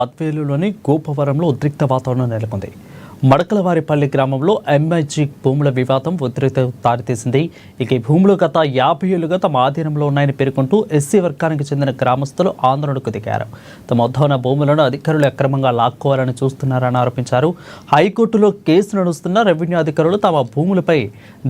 అద్వేలులోని గోపవరంలో ఉద్రిక్త వాతావరణం నెలకొంది. మడకలవారిపల్లి గ్రామంలో ఎంఐజీ భూముల వివాదం ఉద్రిక్త దారితీసింది. ఇక ఈ భూములు గత 50 ఏళ్లుగా తమ ఆధీనంలో ఉన్నాయని పేర్కొంటూ ఎస్సీ వర్గానికి చెందిన గ్రామస్తులు ఆందోళనకు దిగారు. తమ వద్ద ఉన్న భూములను అధికారులు అక్రమంగా లాక్కోవాలని చూస్తున్నారని ఆరోపించారు. హైకోర్టులో కేసు నడుస్తున్న రెవెన్యూ అధికారులు తమ భూములపై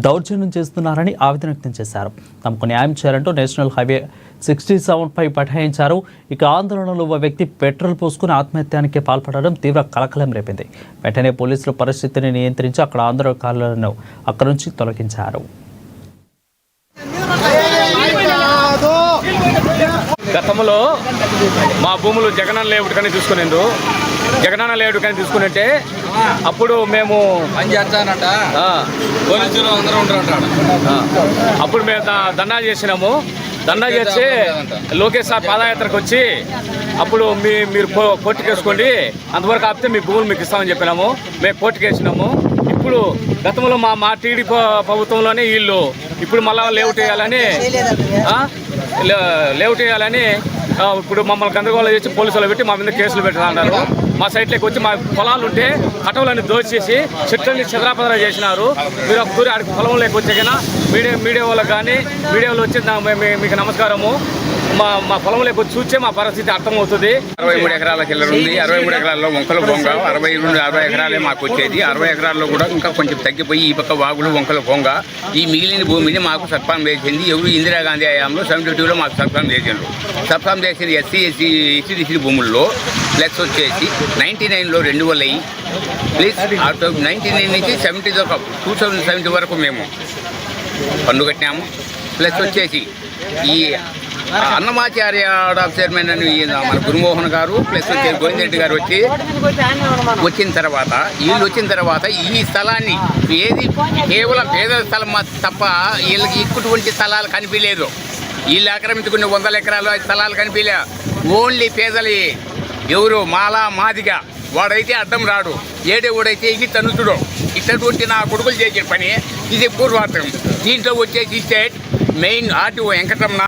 దౌర్జన్యం చేస్తున్నారని ఆవేదన వ్యక్తం చేశారు. తమకు న్యాయం చేయాలంటూ నేషనల్ హైవే 67 బైఠాయించారు. ఇక ఆందోళనలో ఓ వ్యక్తి పెట్రోల్ పోసుకుని ఆత్మహత్యానికి పాల్పడడం తీవ్ర కలకలం రేపింది. వెంటనే పోలీసులు పరిస్థితిని నియంత్రించి అక్కడ ఆందోళనకారులను అక్కడి నుంచి తొలగించారు. గతంలో మా భూములు జగనన్న లేఅవుట్ కానీ తీసుకునేందు జగనన్న లేఅవుట్ కానీ తీసుకున్నట్టే అప్పుడు మేము పోలీసులు అందరూ ఉంటారు. అప్పుడు మేము ధర్నా చేసినాము. ధర్నా చేసి లోకేష్ సార్ పాదయాత్రకు వచ్చి అప్పుడు మీరు కోర్టుకు వేసుకోండి, అంతవరకు ఆపితే మీ భూములు మీకు ఇస్తామని చెప్పినాము. మేము కోర్టుకు వేసినాము. ఇప్పుడు గతంలో మా టీడీ ప్రభుత్వంలోనే వీళ్ళు ఇప్పుడు మళ్ళా లేఅవుట్ వేయాలని ఇప్పుడు మమ్మల్ని గందరగోళం చేసి పోలీసులు పెట్టి మా మీద కేసులు పెట్టాలన్నారు. మా సైట్లోకి వచ్చి మా పొలాలు ఉంటే కటవులన్నీ దోచేసి చెట్లన్నీ చెదరాపదరా చేసినారు. మీరు ఒకసారి ఆడికి పొలంలోకి వచ్చాకైనా మీడియా వాళ్ళకి కానీ మీడియాలో వచ్చి మీకు నమస్కారము. మా పొలంలోకి వచ్చి చూస్తే మా పరిస్థితి అర్థమవుతుంది. 63 ఎకరాల కిల్లర్ ఉంది. 63 ఎకరాల్లో వంకలు బొంగ 60 ఎకరాలే మాకు వచ్చేది. 60 ఎకరాల్లో కూడా ఇంకా కొంచెం తగ్గిపోయి ఈ పక్క వాగులు వంకలు బొంగ. ఈ మిగిలిన భూమిని మాకు సర్పం వేసింది ఎవరు ఇందిరాగాంధీ హయాంలో 72లో మాకు సర్పం వేసిండ్రు. సర్పం వేసిన ఎస్సీ భూముల్లో ప్లస్ వచ్చేసి 99లో 2 వలయి ప్లస్ 99 నుంచి 70 దాకా 2070 వరకు మేము పన్ను కట్టినాము. ప్లస్ వచ్చేసి ఈ అన్నమాచార్య చైర్మన్ అని మన గురుమోహన్ గారు ప్లస్ వచ్చేసి గోవిందరెడ్డి గారు వచ్చిన తర్వాత ఈ స్థలాన్ని ఏది కేవలం పేద స్థలం తప్ప వీళ్ళకి ఇటువంటి స్థలాలు కనిపించలేదు. వీళ్ళు ఆక్రమించుకునే 100 ఎకరాలు స్థలాలు కనిపించలే. ఓన్లీ పేదలు ఎవరు మాదిగా వాడైతే అడ్డం రాడు, ఏడేవాడైతే ఇది తనుతుడు. ఇటువంటి నా కొడుకులు చేసిన పని ఇది పూర్వార్థం. దీంట్లో వచ్చేసి స్టేట్ మెయిన్ ఆర్టీఓ వెంకటరమణ